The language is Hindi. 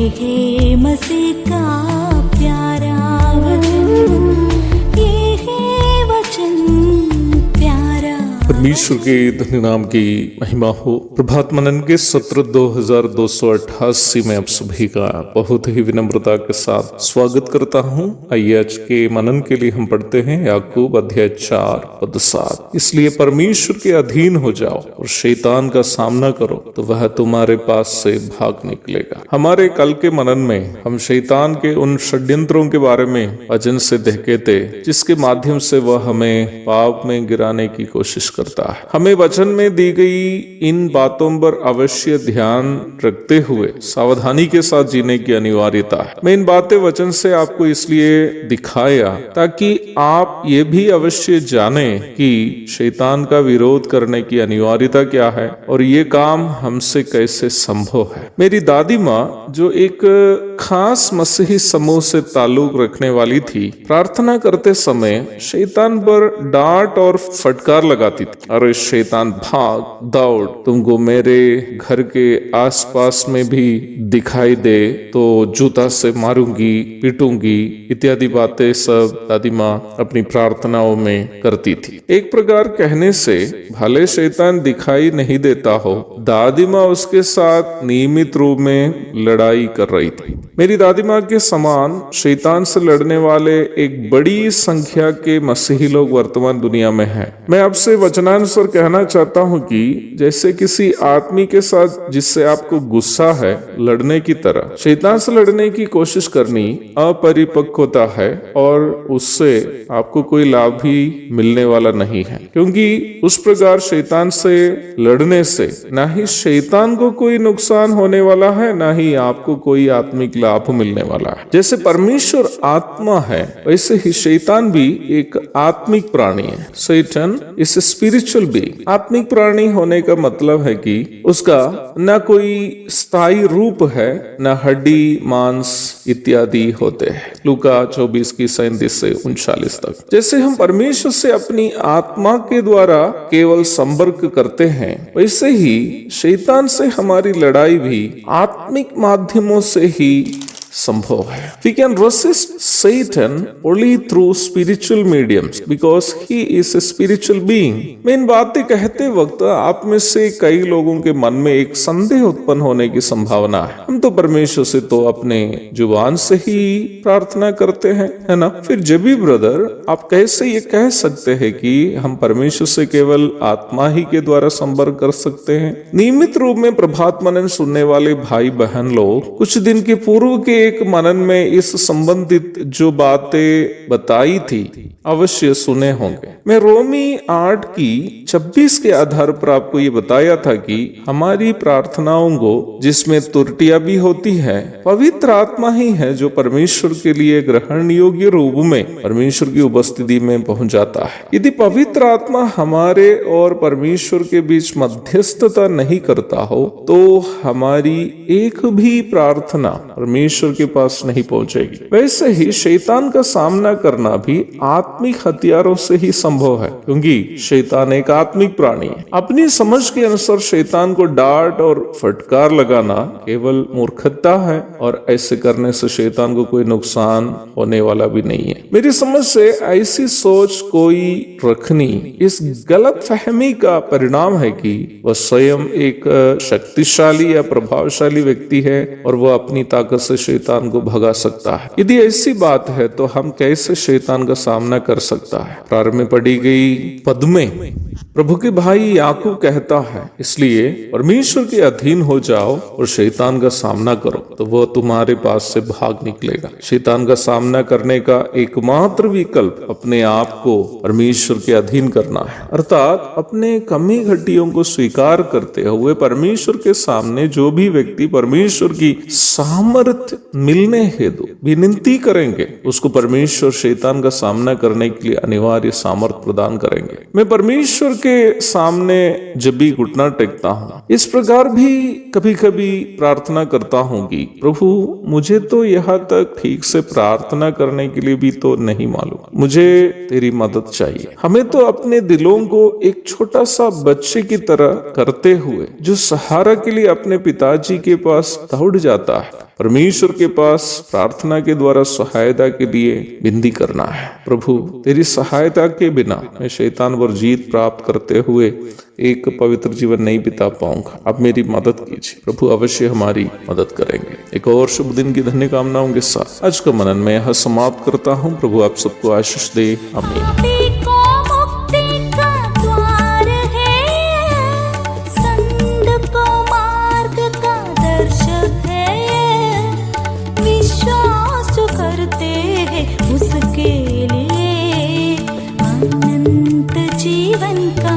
है मसीह का प्यारा वचन, ये है वचन प्यारा। परमेश्वर के धन्य नाम की महिमा हो। प्रभात मनन के सत्र 2288 में आप सभी का बहुत ही विनम्रता के साथ स्वागत करता हूँ। आइए आज के मनन के लिए हम पढ़ते हैं याकूब अध्याय 4 पद 7। इसलिए परमेश्वर के अधीन हो जाओ और शैतान का सामना करो तो वह तुम्हारे पास से भाग निकलेगा। हमारे कल के मनन में हम शैतान के उन षड्यंत्रों के बारे में वचन से देखे थे जिसके माध्यम से वह हमें पाप में गिराने की कोशिश करता है। हमें वचन में दी गई इन बातों पर अवश्य ध्यान रखते हुए सावधानी के साथ जीने की अनिवार्यता है। मैं इन बातें वचन से आपको इसलिए दिखाया ताकि आप ये भी अवश्य जाने कि शैतान का विरोध करने की अनिवार्यता क्या है और ये काम हमसे कैसे संभव है। मेरी दादी माँ जो एक खास मसीही समूह से ताल्लुक रखने वाली थी, प्रार्थना करते समय शैतान पर डांट और फटकार लगाती थी। अरे शैतान भाग दौड़, तुमको मेरे घर के आसपास में भी दिखाई दे तो जूता से मारूंगी, पीटूंगी, इत्यादि बातें सब दादी माँ अपनी प्रार्थनाओं में करती थी। एक प्रकार कहने से भले शैतान दिखाई नहीं देता हो, दादी माँ उसके साथ नियमित रूप में लड़ाई कर रही थी। मेरी दादी माँ के समान शैतान से लड़ने वाले एक बड़ी संख्या के मसीही लोग वर्तमान दुनिया में हैं। मैं आपसे वचनानुसार कहना चाहता हूँ कि जैसे किसी आदमी के साथ जिससे आपको गुस्सा है लड़ने की तरह शैतान से लड़ने की कोशिश करनी अपरिपक्वता है और उससे आपको कोई लाभ भी मिलने वाला नहीं है, क्योंकि उस प्रकार शैतान से लड़ने से ना ही शैतान को कोई नुकसान होने वाला है, ना ही आपको कोई आत्मिक लाभ मिलने वाला है। जैसे परमेश्वर आत्मा है वैसे ही शैतान भी एक आत्मिक प्राणी है। Satan is a spiritual being. आत्मिक प्राणी होने का मतलब है कि उसका न कोई स्थायी रूप है, न हड्डी मांस इत्यादि होते हैं। लूका 24 की 37 से 39 तक। जैसे हम परमेश्वर से अपनी आत्मा के द्वारा केवल संपर्क करते हैं, वैसे ही शैतान से हमारी लड़ाई भी आत्मिक माध्यमों से ही संभव है। We can resist Satan only through spiritual mediums because he is a spiritual being. मैं इन बातें कहते वक्त आप में से कई लोगों के मन में एक संदेह उत्पन्न होने की संभावना है। हम तो परमेश्वर से तो अपने जुबान से ही प्रार्थना करते हैं, है ना? फिर जब भी ब्रदर आप कैसे ये कह सकते हैं कि हम परमेश्वर से केवल आत्मा ही के द्वारा संपर्क कर सकते हैं? नियमित रूप में प्रभात मनन सुनने वाले भाई बहन लोग कुछ दिन के पूर्व के एक मनन में इस संबंधित जो बातें बताई थी अवश्य सुने होंगे। मैं रोमी 8 की 26 के आधार पर आपको ये बताया था कि हमारी प्रार्थनाओं को जिसमें त्रुटियां भी होती है, पवित्र आत्मा ही है जो परमेश्वर के लिए ग्रहण योग्य रूप में परमेश्वर की उपस्थिति में पहुंच जाता है। यदि पवित्र आत्मा हमारे और परमेश्वर के बीच मध्यस्थता नहीं करता हो तो हमारी एक भी प्रार्थना परमेश्वर के पास नहीं पहुंचेगी। वैसे ही शैतान का सामना करना भी आत्मिक हथियारों से ही संभव है, क्योंकि शैतान एक आत्मिक प्राणी है। अपनी समझ के अनुसार शैतान को डांट और फटकार लगाना केवल मूर्खता है और ऐसे करने से शैतान को कोई नुकसान होने वाला भी नहीं है। मेरी समझ से ऐसी सोच कोई रखनी इस गलत फहमी का परिणाम है कि वह स्वयं एक शक्तिशाली या प्रभावशाली व्यक्ति है और वह अपनी ताकत से शैतान को भगा सकता है। यदि ऐसी बात है तो हम कैसे शैतान का सामना कर सकता है? प्रारंभ में पढ़ी गई पद में प्रभु के भाई याकूब कहता है, इसलिए परमेश्वर के अधीन हो जाओ और शैतान का सामना करो तो वह तुम्हारे पास से भाग निकलेगा। शैतान का सामना करने का एकमात्र विकल्प अपने आप को परमेश्वर के अधीन करना है, अर्थात अपने कमी घटियों को स्वीकार करते हुए परमेश्वर के सामने जो भी व्यक्ति परमेश्वर की सामर्थ्य मिलने हेतु विनती करेंगे उसको परमेश्वर शैतान का सामना करने के लिए अनिवार्य सामर्थ्य प्रदान करेंगे। मैं परमेश्वर के सामने जब भी घुटना टेकता हूँ इस प्रकार भी कभी कभी प्रार्थना करता हूँ कि प्रभु मुझे तो यहाँ तक ठीक से प्रार्थना करने के लिए भी तो नहीं मालूम, मुझे तेरी मदद चाहिए। हमें तो अपने दिलों को एक छोटा सा बच्चे की तरह करते हुए जो सहारा के लिए अपने पिताजी के पास दौड़ जाता है, परमेश्वर के पास प्रार्थना के द्वारा सहायता के लिए विनती करना है। प्रभु तेरी सहायता के बिना मैं शैतान पर जीत प्राप्त करते हुए एक पवित्र जीवन नहीं बिता पाऊंगा। अब मेरी मदद कीजिए। प्रभु अवश्य हमारी मदद करेंगे। एक और शुभ दिन की धन्य कामनाओं के साथ आज का मनन में यह समाप्त करता हूँ। प्रभु आप सबको आशीष दे। आमीन। पापी को मुक्ति का द्वार है, संत को मार्ग का दर्शक है, विश्वास जो करते हैं उसके लिए अनंत जीवन का